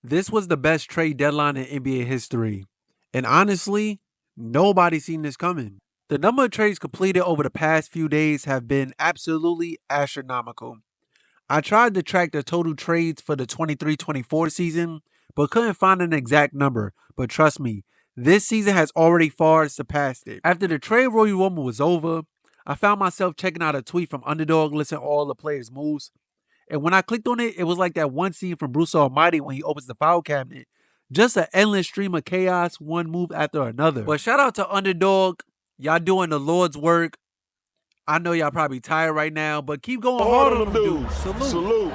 This was the best trade deadline in NBA history. And honestly, nobody seen this coming. The number of trades completed over the past few days have been absolutely astronomical. I tried to track the total trades for the 23-24 season, but couldn't find an exact number. But trust me, this season has already far surpassed it. After the trade Royal Rumble was over, I found myself checking out a tweet from Underdog listing all the players' moves. And when I clicked on it, it was like that one scene from Bruce Almighty when he opens the file cabinet. Just an endless stream of chaos, one move after another. But shout out to Underdog. Y'all doing the Lord's work. I know y'all probably tired right now, but keep going hard on them dudes. Salute.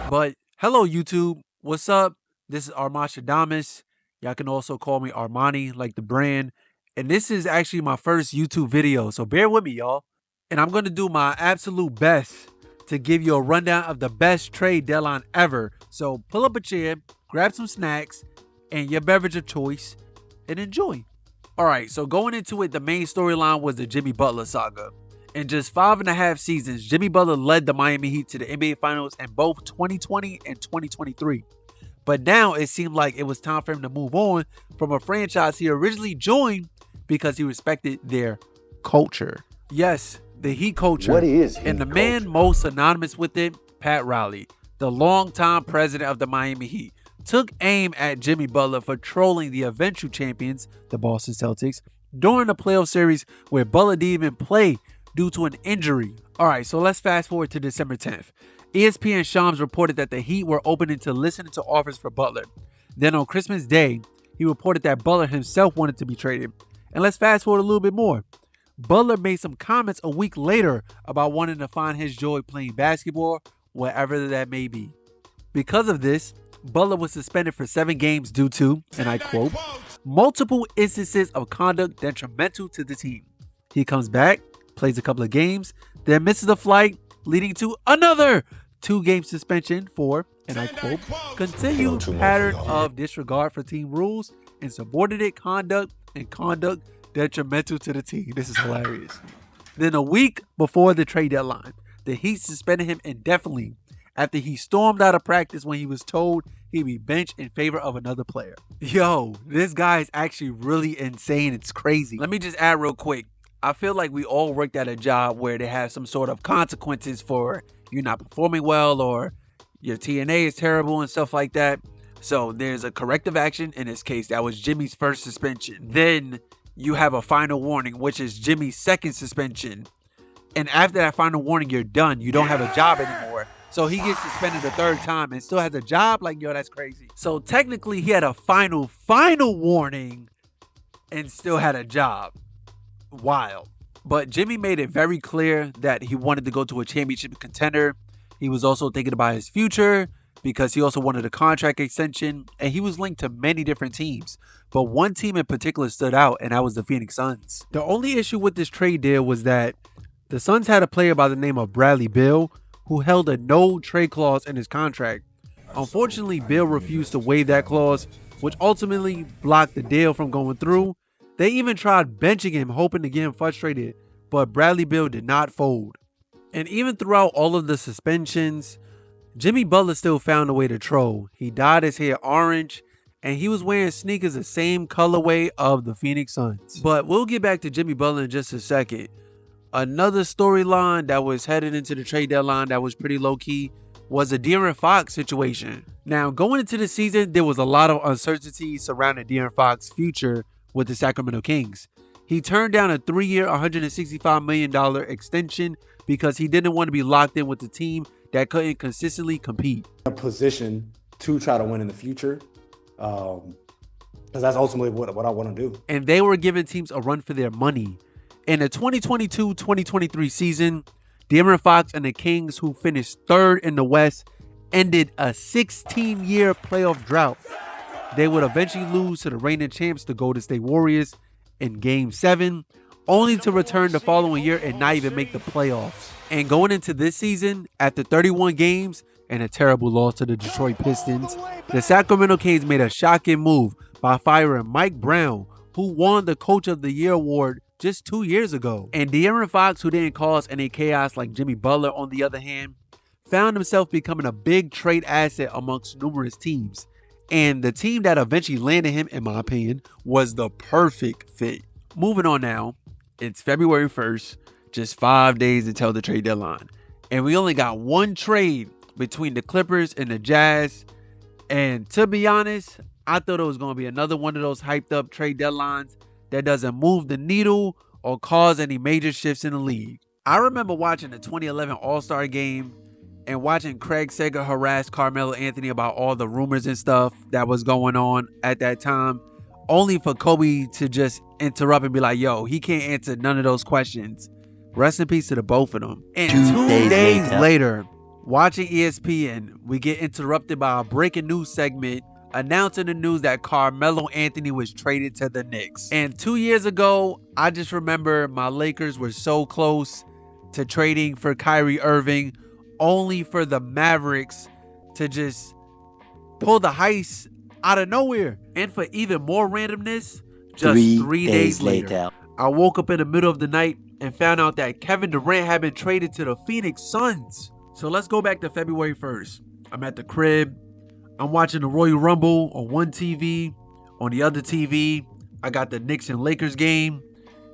But hello, YouTube. What's up? This is Armashadamas. Y'all can also call me Armani, like the brand. And this is actually my first YouTube video, so bear with me, y'all. And I'm going to do my absolute best to give you a rundown of the best trade deadline ever. So pull up a chair, grab some snacks, and your beverage of choice, and enjoy. Alright, so going into it, the main storyline was the Jimmy Butler saga. In just 5.5 seasons, Jimmy Butler led the Miami Heat to the NBA Finals in both 2020 and 2023. But now it seemed like it was time for him to move on from a franchise he originally joined because he respected their culture. Yes, the Heat culture. What is Heat And the culture? man most synonymous with it, Pat Riley, the longtime president of the Miami Heat, took aim at Jimmy Butler for trolling the eventual champions, the Boston Celtics, during the playoff series where Butler didn't even play due to an injury. Alright, so let's fast forward to December 10th. ESPN Shams reported that the Heat were opening to listening to offers for Butler. Then on Christmas Day, he reported that Butler himself wanted to be traded. And let's fast forward a little bit more. Butler made some comments a week later about wanting to find his joy playing basketball, wherever that may be. Because of this, Butler was suspended for 7 games due to, and I quote, multiple instances of conduct detrimental to the team. He comes back, plays a couple of games, then misses a flight, leading to another 2-game suspension for, and I quote, continued pattern of disregard for team rules, insubordinate conduct, and conduct detrimental to the team. This is hilarious. Then a week before the trade deadline, the Heat suspended him indefinitely after he stormed out of practice when he was told he'd be benched in favor of another player. Yo, this guy is actually really insane. It's crazy. Let me just add real quick. I feel like we all worked at a job where they have some sort of consequences for you not performing well or your TNA is terrible and stuff like that. So there's a corrective action. In this case, that was Jimmy's first suspension. Then you have a final warning, which is Jimmy's second suspension. And after that final warning, you're done. You don't have a job anymore. So he gets suspended a third time and still has a job? Like, yo, that's crazy. So technically, he had a final warning and still had a job. Wild. But Jimmy made it very clear that he wanted to go to a championship contender. He was also thinking about his future because he also wanted a contract extension, and he was linked to many different teams. But one team in particular stood out, and that was the Phoenix Suns. The only issue with this trade deal was that the Suns had a player by the name of Bradley Beal who held a no trade clause in his contract. Unfortunately, Beal refused to waive that clause, which ultimately blocked the deal from going through. They even tried benching him, hoping to get him frustrated, but Bradley Beal did not fold. And even throughout all of the suspensions, Jimmy Butler still found a way to troll. He dyed his hair orange, and he was wearing sneakers the same colorway of the Phoenix Suns. But we'll get back to Jimmy Butler in just a second. Another storyline that was headed into the trade deadline that was pretty low-key was the De'Aaron Fox situation. Now, going into the season, there was a lot of uncertainty surrounding De'Aaron Fox's future with the Sacramento Kings. He turned down a 3-year, $165 million extension because he didn't want to be locked in with a team that couldn't consistently compete. A position to try to win in the future, because that's ultimately what I want to do. And they were giving teams a run for their money. In the 2022-2023 season, De'Aaron Fox and the Kings, who finished 3rd in the West, ended a 16-year playoff drought. They would eventually lose to the reigning champs, the Golden State Warriors, in Game 7, only to return the following year and not even make the playoffs. And going into this season, after 31 games and a terrible loss to the Detroit Pistons, the Sacramento Kings made a shocking move by firing Mike Brown, who won the Coach of the Year award just 2 years ago. And De'Aaron Fox, who didn't cause any chaos like Jimmy Butler, on the other hand, found himself becoming a big trade asset amongst numerous teams. And the team that eventually landed him, in my opinion, was the perfect fit. Moving on now, it's February 1st, just 5 days until the trade deadline. And we only got one trade between the Clippers and the Jazz. And to be honest, I thought it was going to be another one of those hyped up trade deadlines that doesn't move the needle or cause any major shifts in the league. I remember watching the 2011 All-Star game and watching Craig Sager harass Carmelo Anthony about all the rumors and stuff that was going on at that time, only for Kobe to just interrupt and be like, yo, he can't answer none of those questions. Rest in peace to the both of them. And 2 days later, watching ESPN, we get interrupted by a breaking news segment announcing the news that Carmelo Anthony was traded to the Knicks. And 2 years ago, I just remember my Lakers were so close to trading for Kyrie Irving, only for the Mavericks to just pull the heist out of nowhere. And for even more randomness, just 3 days later, I woke up in the middle of the night and found out that Kevin Durant had been traded to the Phoenix Suns. So let's go back to February 1st. I'm at the crib. I'm watching the Royal Rumble on one TV. On the other TV, I got the Knicks and Lakers game.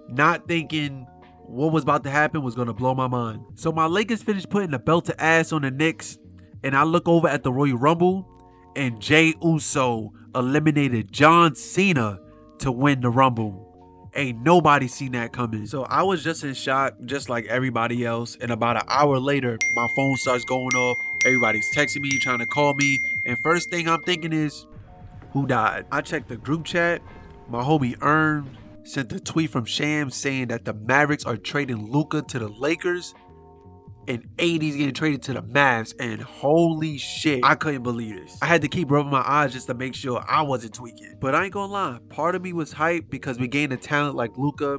Not thinking what was about to happen was going to blow my mind. So my Lakers finished putting the belt to ass on the Knicks. And I look over at the Royal Rumble. And Jey Uso eliminated John Cena to win the Rumble. Ain't nobody seen that coming. So I was just in shock, just like everybody else. And about an hour later, my phone starts going off. Everybody's texting me, trying to call me. And first thing I'm thinking is, who died? I checked the group chat. My homie Earn sent a tweet from Sham saying that the Mavericks are trading Luka to the Lakers. And AD's getting traded to the Mavs. And holy shit, I couldn't believe this. I had to keep rubbing my eyes just to make sure I wasn't tweaking. But I ain't gonna lie, part of me was hyped because we gained a talent like Luka,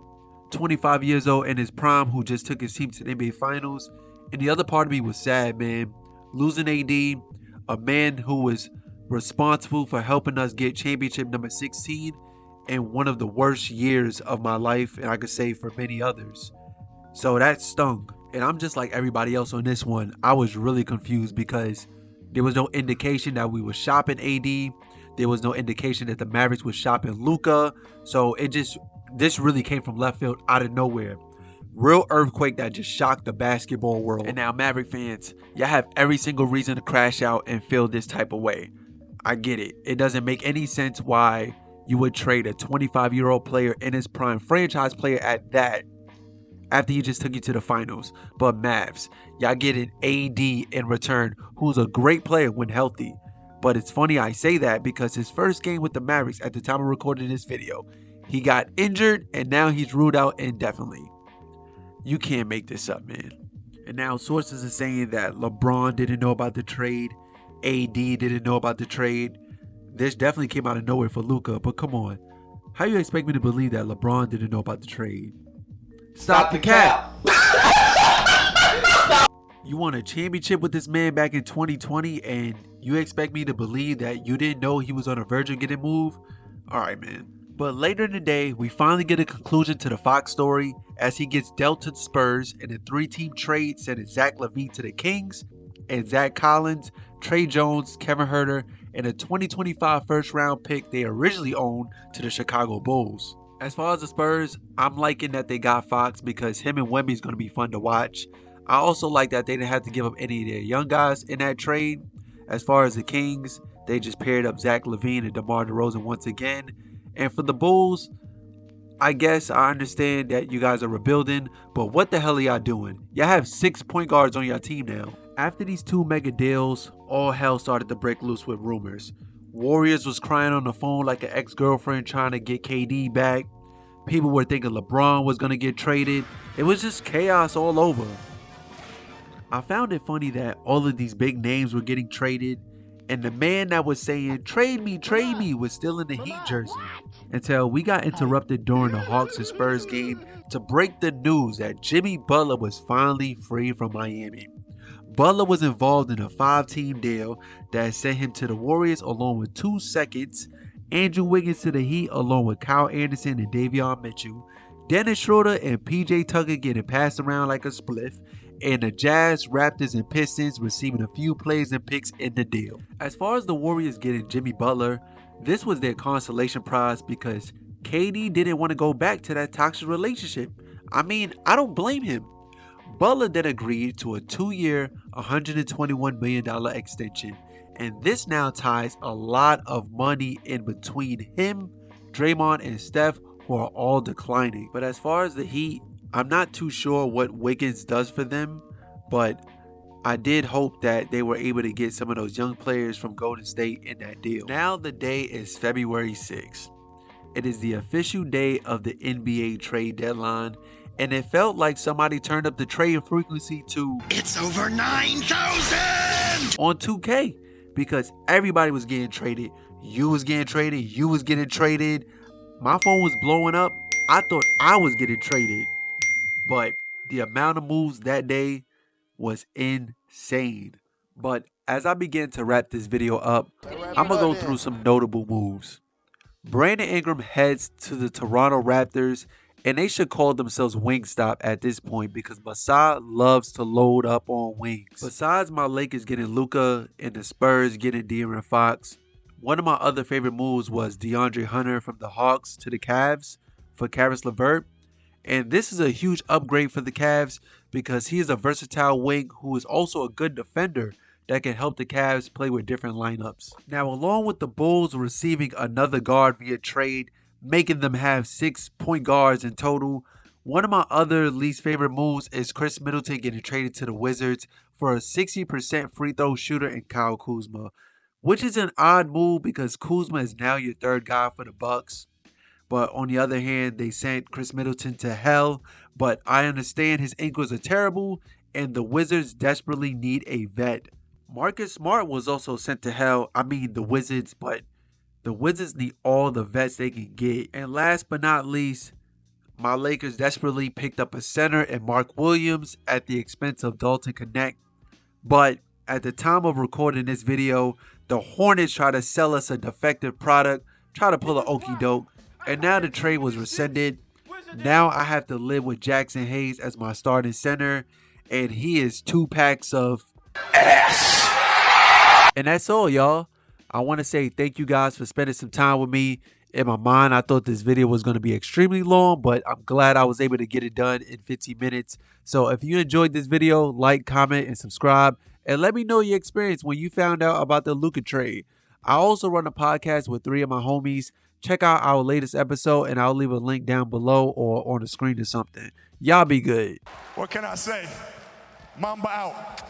25 years old in his prime, who just took his team to the NBA Finals. And the other part of me was sad, man. Losing AD, a man who was responsible for helping us get championship number 16 in one of the worst years of my life, and I could say for many others. So that stung. And I'm just like everybody else on this one. I was really confused because there was no indication that we were shopping AD. There was no indication that the Mavericks was shopping Luka. So this really came from left field out of nowhere. Real earthquake that just shocked the basketball world. And now Maverick fans, y'all have every single reason to crash out and feel this type of way. I get it. It doesn't make any sense why you would trade a 25-year-old player in his prime, franchise player at that, after he just took you to the finals. But Mavs, y'all get an AD in return, who's a great player when healthy. But it's funny I say that because his first game with the Mavericks at the time of recording this video, he got injured and now he's ruled out indefinitely. You can't make this up, man. And now sources are saying that LeBron didn't know about the trade. AD didn't know about the trade. This definitely came out of nowhere for Luka, but come on. How you expect me to believe that LeBron didn't know about the trade? Stop the cap. You won a championship with this man back in 2020 and you expect me to believe that you didn't know he was on the verge of getting moved? Alright, man. But later in the day, we finally get a conclusion to the Fox story as he gets dealt to the Spurs in a 3-team trade sending Zach LaVine to the Kings and Zach Collins, Trey Jones, Kevin Huerter, and a 2025 first-round pick they originally owned to the Chicago Bulls. As far as the Spurs, I'm liking that they got Fox because him and Wemby's going to be fun to watch. I also like that they didn't have to give up any of their young guys in that trade. As far as the Kings, they just paired up Zach LaVine and DeMar DeRozan once again. And for the Bulls, I guess I understand that you guys are rebuilding, but what the hell are y'all doing? Y'all have 6 point guards on your team now. After these 2 mega deals, all hell started to break loose with rumors. Warriors was crying on the phone like an ex-girlfriend trying to get KD back. People were thinking LeBron was going to get traded. It was just chaos all over. I found it funny that all of these big names were getting traded, and the man that was saying, trade me, was still in the Heat jersey. Until we got interrupted during the Hawks and Spurs game to break the news that Jimmy Butler was finally free from Miami. Butler was involved in a 5-team deal that sent him to the Warriors along with 2 seconds, Andrew Wiggins to the Heat along with Kyle Anderson and Davion Mitchell, Dennis Schroeder and PJ Tucker getting passed around like a spliff, and the Jazz, Raptors, and Pistons receiving a few players and picks in the deal. As far as the Warriors getting Jimmy Butler, this was their consolation prize because KD didn't want to go back to that toxic relationship. I mean, I don't blame him. Butler then agreed to a 2-year, $121 million extension, and this now ties a lot of money in between him, Draymond, and Steph, who are all declining. But as far as the Heat, I'm not too sure what Wiggins does for them, but I did hope that they were able to get some of those young players from Golden State in that deal. Now the day is February 6th. It is the official day of the NBA trade deadline, and it felt like somebody turned up the trade frequency to it's over 9,000 on 2K because everybody was getting traded. You was getting traded. You was getting traded. My phone was blowing up. I thought I was getting traded. But the amount of moves that day was insane. But as I begin to wrap this video up, I'm going to go through some notable moves. Brandon Ingram heads to the Toronto Raptors, and they should call themselves Wingstop at this point because Masai loves to load up on wings. Besides my Lakers getting Luka and the Spurs getting De'Aaron Fox, one of my other favorite moves was DeAndre Hunter from the Hawks to the Cavs for Caris LeVert. And this is a huge upgrade for the Cavs because he is a versatile wing who is also a good defender that can help the Cavs play with different lineups. Now, along with the Bulls receiving another guard via trade, making them have 6 point guards in total, one of my other least favorite moves is Chris Middleton getting traded to the Wizards for a 60% free throw shooter in Kyle Kuzma, which is an odd move because Kuzma is now your third guy for the Bucks. But on the other hand, they sent Chris Middleton to hell. But I understand his ankles are terrible and the Wizards desperately need a vet. Marcus Smart was also sent to hell. I mean the Wizards, but the Wizards need all the vets they can get. And last but not least, my Lakers desperately picked up a center in Mark Williams at the expense of Dalton Connect. But at the time of recording this video, the Hornets tried to sell us a defective product, try to pull an okie doke. And now the trade was rescinded. Now I have to live with Jackson Hayes as my starting center. And he is 2 packs of ass. And that's all, y'all. I want to say thank you guys for spending some time with me. In my mind, I thought this video was going to be extremely long, but I'm glad I was able to get it done in 15 minutes. So if you enjoyed this video, like, comment, and subscribe. And let me know your experience when you found out about the Luka trade. I also run a podcast with 3 of my homies. Check out our latest episode, and I'll leave a link down below or on the screen or something. Y'all be good. What can I say? Mamba out.